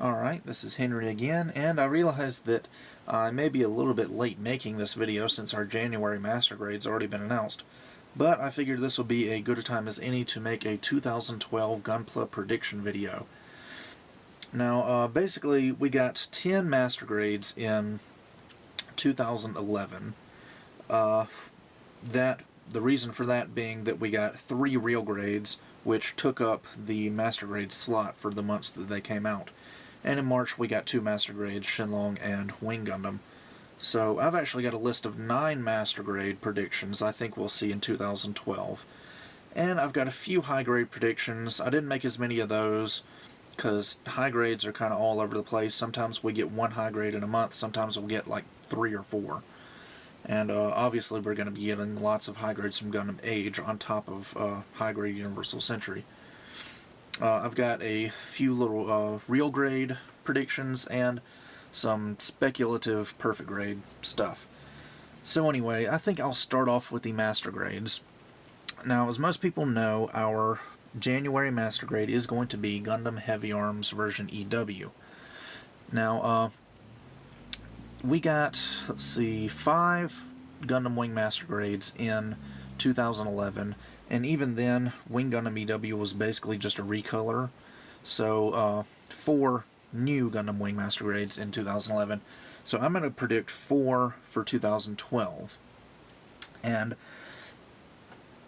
Alright, this is Henry again, and I realized that I may be a little bit late making this video since our January Master Grade's already been announced. But I figured this will be a good a time as any to make a 2012 Gunpla prediction video. Now, basically, we got 10 Master Grades in 2011. The reason for that being that we got 3 real grades, which took up the Master Grade slot for the months that they came out. And in March we got 2 Master Grades, Shenlong and Wing Gundam. So I've actually got a list of 9 Master Grade predictions I think we'll see in 2012. And I've got a few high grade predictions. I didn't make as many of those because high grades are kind of all over the place. Sometimes we get 1 high grade in a month, sometimes we'll get like 3 or 4. And obviously we're going to be getting lots of high grades from Gundam Age on top of high grade Universal Century. I've got a few little real grade predictions and some speculative perfect grade stuff. So anyway, I think I'll start off with the Master Grades. Now, as most people know, our January Master Grade is going to be Gundam Heavy Arms version EW. Now, we got, let's see, 5 Gundam Wing Master Grades in 2011, and even then, Wing Gundam EW was basically just a recolor. So, 4 new Gundam Wing Master Grades in 2011. So I'm going to predict 4 for 2012. And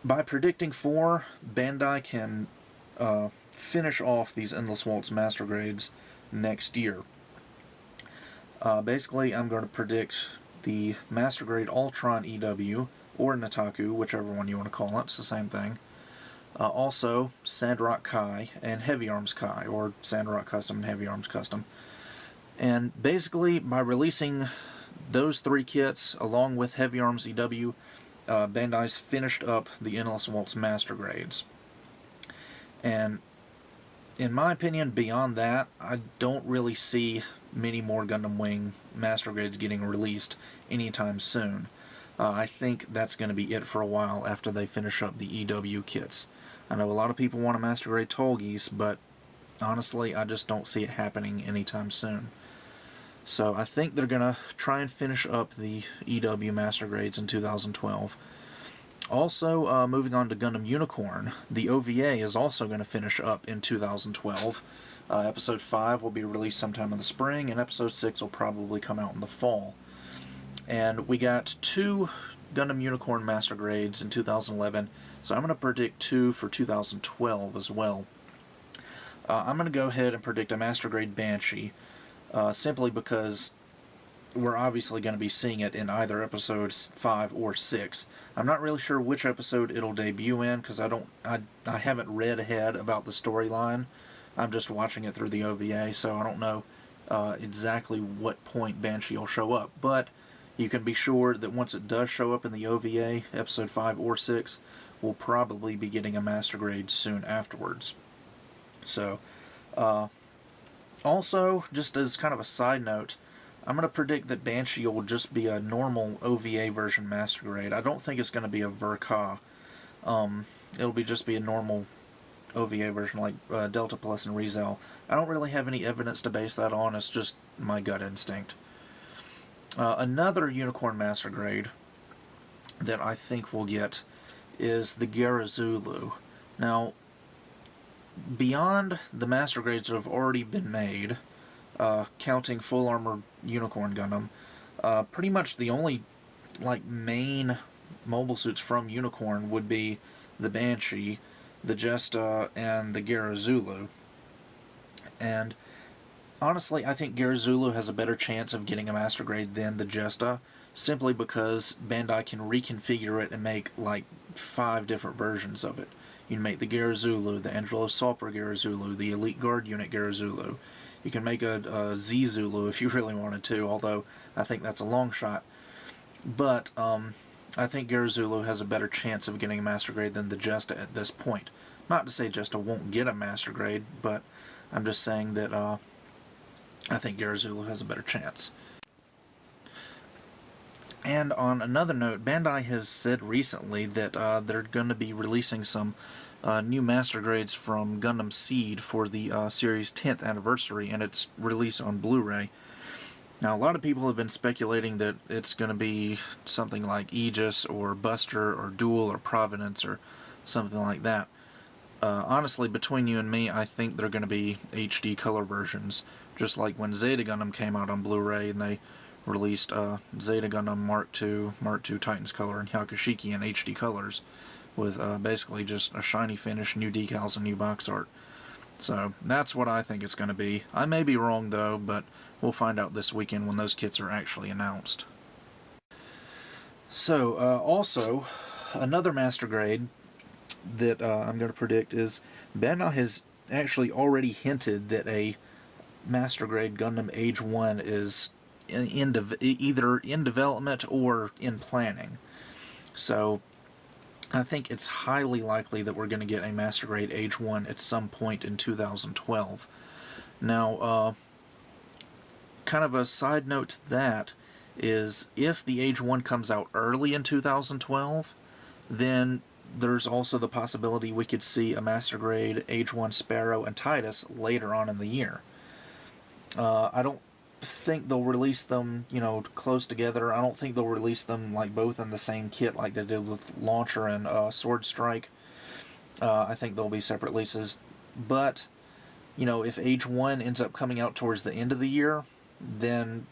by predicting 4, Bandai can finish off these Endless Waltz Master Grades next year. Basically, I'm going to predict the Master Grade Ultron EW, or Nataku, whichever one you want to call it, it's the same thing. Also, Sandrock Kai and Heavy Arms Kai, or Sandrock Custom and Heavy Arms Custom. And basically, by releasing those 3 kits along with Heavy Arms EW, Bandai's finished up the Endless Waltz Master Grades. And in my opinion, beyond that, I don't really see many more Gundam Wing Master Grades getting released anytime soon. I think that's going to be it for a while after they finish up the EW kits. I know a lot of people want a Master Grade Tolgeese, but honestly, I just don't see it happening anytime soon. So I think they're going to try and finish up the EW Master Grades in 2012. Also, moving on to Gundam Unicorn, the OVA is also going to finish up in 2012. Episode 5 will be released sometime in the spring, and Episode 6 will probably come out in the fall. And we got 2 Gundam Unicorn Master Grades in 2011, so I'm going to predict 2 for 2012 as well. I'm going to go ahead and predict a Master Grade Banshee, simply because we're obviously going to be seeing it in either episodes 5 or 6. I'm not really sure which episode it'll debut in, because I haven't read ahead about the storyline. I'm just watching it through the OVA, so I don't know exactly what point Banshee will show up. But you can be sure that once it does show up in the OVA, episode 5 or 6, we'll probably be getting a Master Grade soon afterwards. So, also, just as kind of a side note, I'm going to predict that Banshee will just be a normal OVA version Master Grade. I don't think it's going to be a Verka. It'll just be a normal OVA version like Delta Plus and Rizel. I don't really have any evidence to base that on, it's just my gut instinct. Another Unicorn Master Grade that I think we'll get is the Gerazulu. Now, beyond the Master Grades that have already been made, counting Full Armor Unicorn Gundam, pretty much the only main mobile suits from Unicorn would be the Banshee, the Jesta, and the Gerazulu. And honestly, I think Gerazulu has a better chance of getting a Master Grade than the Jesta, simply because Bandai can reconfigure it and make like 5 different versions of it. You can make the Gerazulu, the Angelo Sulper Gerazulu, the Elite Guard Unit Gerazulu. You can make a Z-Zulu if you really wanted to, although I think that's a long shot. But I think Gerazulu has a better chance of getting a Master Grade than the Jesta at this point. Not to say Jesta won't get a Master Grade, but I'm just saying that I think Gerazulu has a better chance. And on another note, Bandai has said recently that they're going to be releasing some new Master Grades from Gundam Seed for the series' 10th anniversary, and its release on Blu-ray. Now, a lot of people have been speculating that it's going to be something like Aegis or Buster or Duel or Providence or something like that. Honestly, between you and me, I think they're going to be HD color versions, just like when Zeta Gundam came out on Blu-ray and they released Zeta Gundam Mark II Titans Color, and Hyakushiki in HD colors, with basically just a shiny finish, new decals, and new box art. So that's what I think it's going to be. I may be wrong though, but we'll find out this weekend when those kits are actually announced. So also, another Master Grade that I'm going to predict is Bandai has actually already hinted that a Master Grade Gundam Age 1 is either in development or in planning. So I think it's highly likely that we're going to get a Master Grade Age 1 at some point in 2012. Now, kind of a side note to that is if the Age 1 comes out early in 2012, then there's also the possibility we could see a Master Grade Age 1 Sparrow and Titus later on in the year. I don't think they'll release them, close together. I don't think they'll release them like both in the same kit like they did with Launcher and Sword Strike. I think they'll be separate releases. But, if Age 1 ends up coming out towards the end of the year, then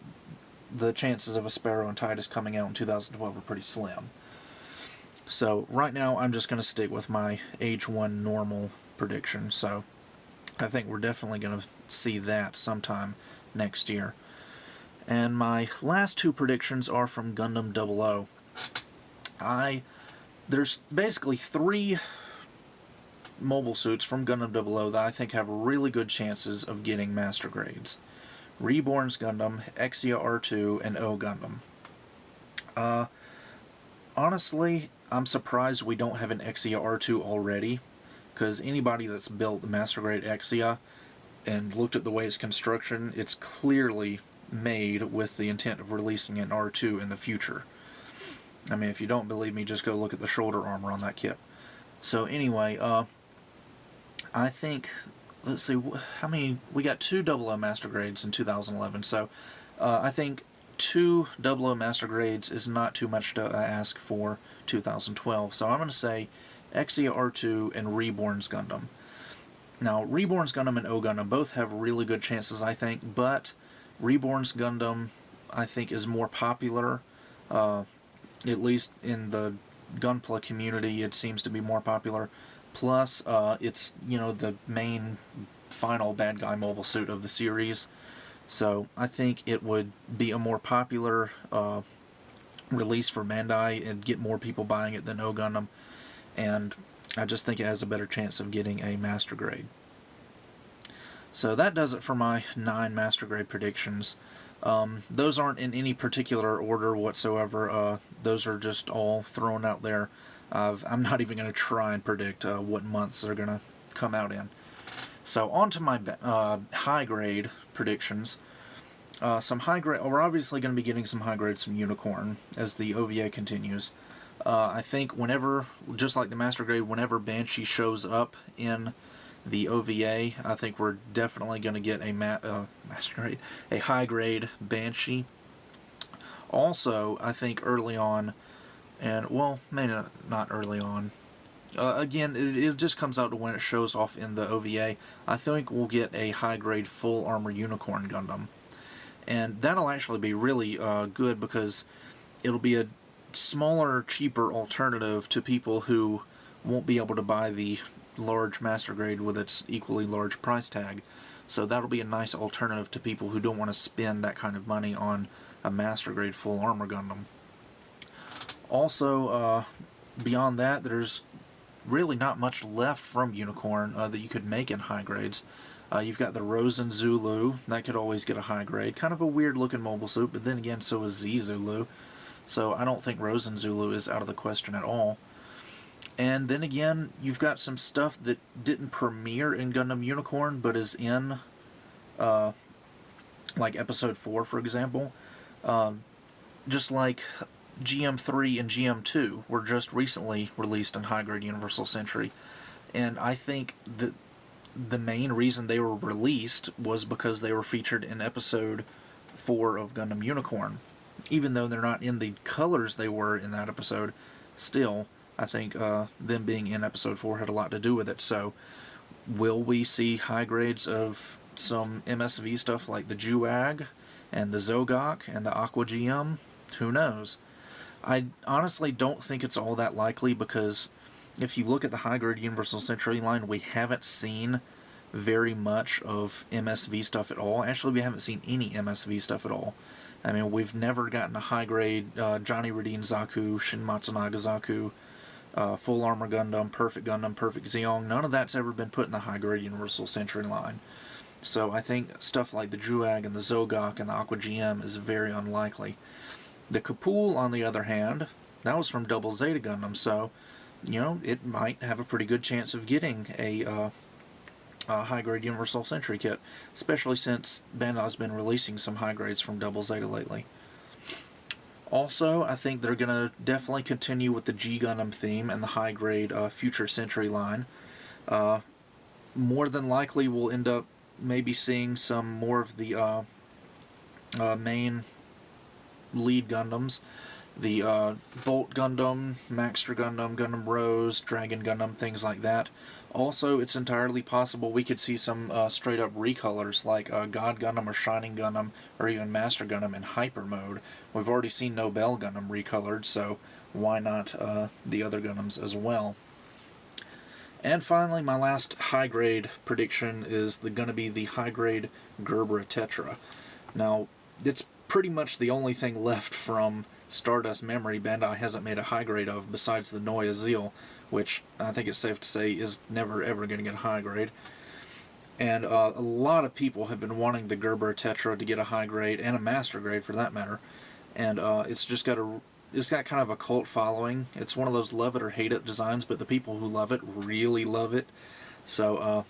the chances of a Sparrow and Titus coming out in 2012 are pretty slim. So right now I'm just going to stick with my Age 1 normal prediction. So I think we're definitely going to see that sometime next year. And my last two predictions are from Gundam 00. There's basically three mobile suits from Gundam 00 that I think have really good chances of getting Master Grades. Reborn's Gundam, Exia R2, and O Gundam. Honestly, I'm surprised we don't have an Exia R2 already, because anybody that's built the Master Grade Exia and looked at the way its construction, it's clearly made with the intent of releasing an R2 in the future. I mean, if you don't believe me, just go look at the shoulder armor on that kit. So anyway, I think, let's see, how many, we got 2 00 Master Grades in 2011, so I think 2 00 Master Grades is not too much to ask for 2012, so I'm going to say Exia R2 and Reborn's Gundam. Now, Reborn's Gundam and O Gundam both have really good chances, I think, but Reborn's Gundam, I think, is more popular, at least in the Gunpla community, it seems to be more popular. Plus, it's, the main final bad guy mobile suit of the series. So I think it would be a more popular release for Bandai and get more people buying it than O Gundam. And I just think it has a better chance of getting a Master Grade. So that does it for my 9 Master Grade predictions. Those aren't in any particular order whatsoever. Those are just all thrown out there. I'm not even going to try and predict what months they're going to come out in. So on to my high grade predictions. Some high grade. We're obviously going to be getting some high grades from Unicorn as the OVA continues. I think whenever, just like the Master Grade, whenever Banshee shows up in the OVA, I think we're definitely going to get a Master Grade, a high grade Banshee. Also, I think early on, and well, maybe not early on. Again, it just comes out to when it shows off in the OVA. I think we'll get a high grade full armor Unicorn Gundam, and that'll actually be really good because it'll be a smaller, cheaper alternative to people who won't be able to buy the large Master Grade with its equally large price tag. So that'll be a nice alternative to people who don't want to spend that kind of money on a Master Grade full armor Gundam. Also, beyond that, there's really not much left from Unicorn that you could make in high grades. You've got the Rosen Zulu, that could always get a high grade. Kind of a weird looking mobile suit, but then again, so is Z Zulu. So I don't think Rosen Zulu is out of the question at all. And then again, you've got some stuff that didn't premiere in Gundam Unicorn, but is in, like Episode 4, for example. Just like GM3 and GM2 were just recently released in high grade Universal Century. And I think that the main reason they were released was because they were featured in episode 4 of Gundam Unicorn. Even though they're not in the colors they were in that episode, still, I think them being in episode 4 had a lot to do with it. So, will we see high grades of some MSV stuff like the Juag and the Zogok and the Aqua GM? Who knows? I honestly don't think it's all that likely, because if you look at the high-grade Universal Century line, we haven't seen very much of MSV stuff at all. Actually, we haven't seen any MSV stuff at all. I mean, we've never gotten a high-grade Johnny Radin Zaku, Shin Matsunaga Zaku, Full Armor Gundam, Perfect Zeong. None of that's ever been put in the high-grade Universal Century line. So I think stuff like the Juag and the Zogok and the Aqua GM is very unlikely. The Kapul, on the other hand, that was from Double Zeta Gundam, so, you know, it might have a pretty good chance of getting a high-grade Universal Century kit, especially since Bandai's been releasing some high grades from Double Zeta lately. Also, I think they're going to definitely continue with the G Gundam theme and the high-grade Future Century line. More than likely, we'll end up maybe seeing some more of the main lead Gundams. The Bolt Gundam, Maxter Gundam, Gundam Rose, Dragon Gundam, things like that. Also, it's entirely possible we could see some straight-up recolors like God Gundam or Shining Gundam or even Master Gundam in Hyper mode. We've already seen Nobel Gundam recolored, so why not the other Gundams as well? And finally, my last high-grade prediction is going to be the high-grade Gerbera Tetra. Now, it's pretty much the only thing left from Stardust Memory Bandai hasn't made a high grade of, besides the Neue Ziel, which I think it's safe to say is never ever going to get a high grade. And a lot of people have been wanting the Gerbera Tetra to get a high grade, and a master grade for that matter. And it's got kind of a cult following. It's one of those love it or hate it designs, but the people who love it really love it. So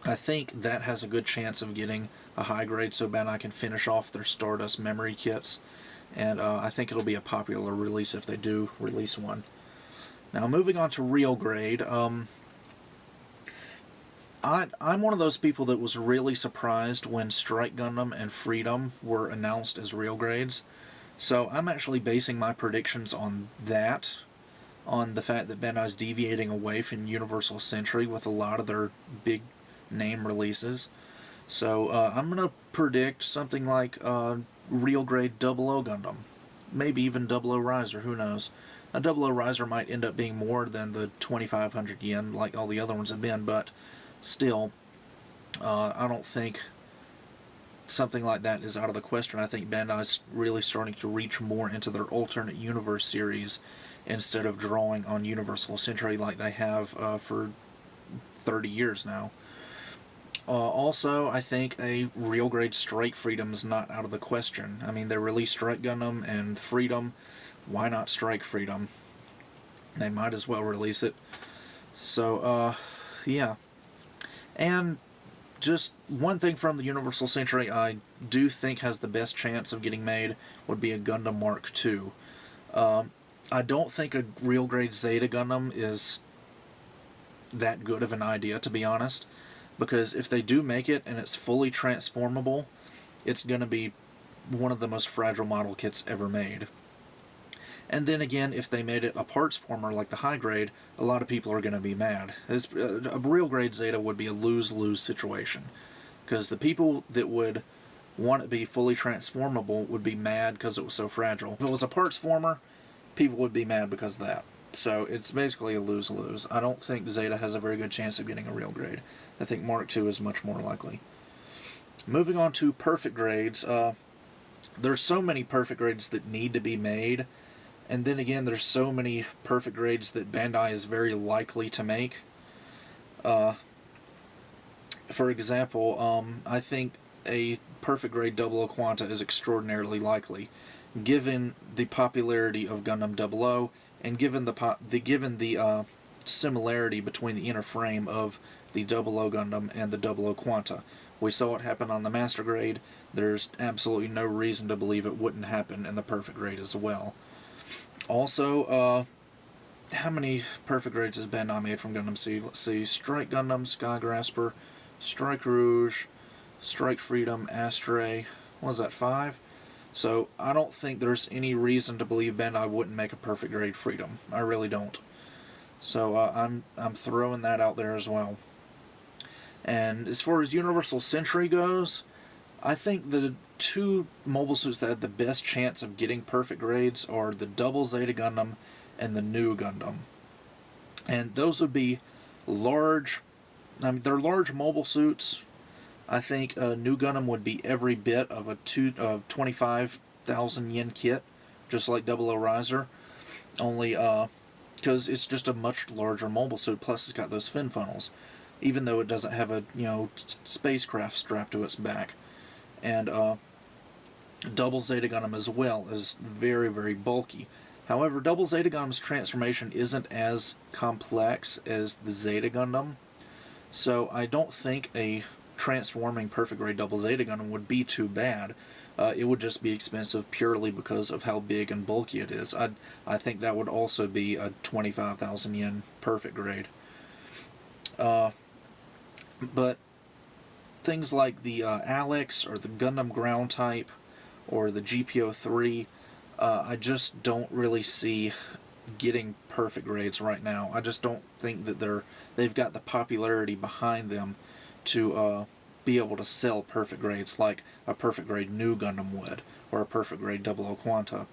I think that has a good chance of getting a high grade, so Bandai can finish off their Stardust Memory kits. And I think it'll be a popular release if they do release one. Now, moving on to real grade, I'm one of those people that was really surprised when Strike Gundam and Freedom were announced as real grades. So I'm actually basing my predictions on that, on the fact that Bandai's deviating away from Universal Century with a lot of their big name releases. So I'm going to predict something like real grade 00 Gundam. Maybe even 00 Riser, who knows. A 00 Riser might end up being more than the 2,500 yen like all the other ones have been, but still, I don't think something like that is out of the question. I think Bandai's really starting to reach more into their alternate universe series instead of drawing on Universal Century like they have for 30 years now. Also, I think a real grade Strike Freedom is not out of the question. I mean, they released Strike Gundam and Freedom. Why not Strike Freedom? They might as well release it. So, yeah. And just one thing from the Universal Century I do think has the best chance of getting made would be a Gundam Mark II. I don't think a real grade Zeta Gundam is that good of an idea, to be honest. Because if they do make it and it's fully transformable, it's going to be one of the most fragile model kits ever made. And then again, if they made it a parts former like the high grade, a lot of people are going to be mad. A real grade Zeta would be a lose-lose situation. Because the people that would want it to be fully transformable would be mad because it was so fragile. If it was a parts former, people would be mad because of that. So it's basically a lose-lose. I don't think Zeta has a very good chance of getting a real grade. I think Mark II is much more likely. Moving on to perfect grades, there's so many perfect grades that need to be made, and then again there's so many perfect grades that Bandai is very likely to make. For example, I think a perfect grade 00 Quanta is extraordinarily likely, given the popularity of Gundam 00 and given the similarity between the inner frame of the 00 Gundam and the 00 Quanta. We saw what happened on the Master Grade. There's absolutely no reason to believe it wouldn't happen in the Perfect Grade as well. Also, how many perfect grades has Bandai made from Gundam Seed? Let's see. Strike Gundam, Sky Grasper, Strike Rouge, Strike Freedom, Astray. What was that, 5? So I don't think there's any reason to believe Bandai wouldn't make a perfect grade Freedom. I really don't. So I'm throwing that out there as well. And as far as Universal Century goes, I think the two mobile suits that had the best chance of getting perfect grades are the Double Zeta Gundam and the Nu Gundam. And those would be large, I mean, they're large mobile suits. I think Nu Gundam would be every bit of a 25,000 yen kit, just like Double O Riser, only because it's just a much larger mobile suit, plus it's got those fin funnels, even though it doesn't have a, spacecraft strapped to its back. And Double Zeta Gundam as well is very, very bulky. However, Double Zeta Gundam's transformation isn't as complex as the Zeta Gundam, so I don't think a transforming perfect grade Double Zeta Gundam would be too bad. It would just be expensive purely because of how big and bulky it is. I think that would also be a 25,000 yen perfect grade. But things like the Alex or the Gundam Ground Type or the GPO-3, I just don't really see getting perfect grades right now. I just don't think that they've got the popularity behind them to be able to sell perfect grades like a perfect grade Nu Gundam would, or a perfect grade Double O Quanta.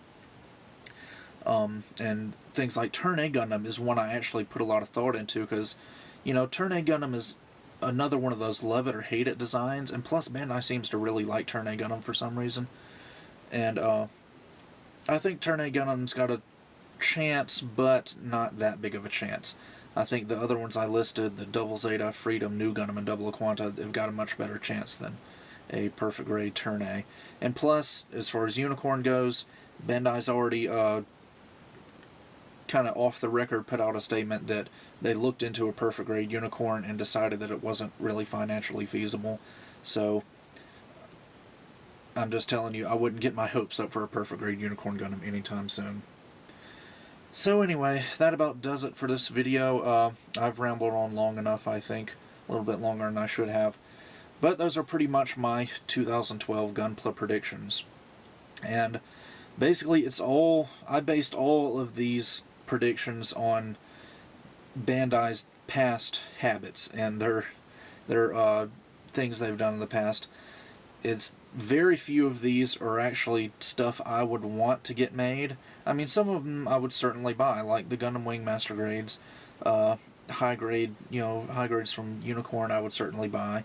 And things like Turn A Gundam is one I actually put a lot of thought into, because, Turn A Gundam is another one of those love it or hate it designs, and plus Bandai seems to really like Turn A Gundam for some reason. And I think Turn A Gundam's got a chance, but not that big of a chance. I think the other ones I listed, the Double Zeta, Freedom, Nu Gundam, and Double O Quanta, have got a much better chance than a perfect grade Turn A. And plus, as far as Unicorn goes, Bandai's already kind of off the record put out a statement that they looked into a perfect grade Unicorn and decided that it wasn't really financially feasible. So I'm just telling you, I wouldn't get my hopes up for a perfect grade Unicorn Gundam anytime soon. So anyway, that about does it for this video. I've rambled on long enough, I think. A little bit longer than I should have. But those are pretty much my 2012 Gunpla predictions. And basically, I based all of these predictions on Bandai's past habits and their things they've done in the past. It's very few of these are actually stuff I would want to get made. I mean, some of them I would certainly buy, like the Gundam Wing Master Grades, high grades from Unicorn I would certainly buy.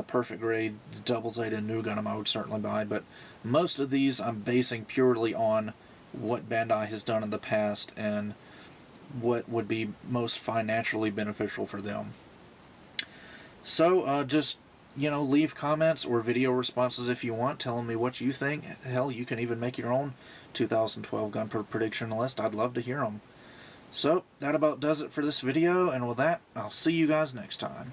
Perfect grade Double Zeta and Nu Gundam I would certainly buy, but most of these I'm basing purely on what Bandai has done in the past and what would be most financially beneficial for them. So, just leave comments or video responses if you want, telling me what you think. Hell, you can even make your own 2012 Gunpla prediction list. I'd love to hear them. So, that about does it for this video, and with that, I'll see you guys next time.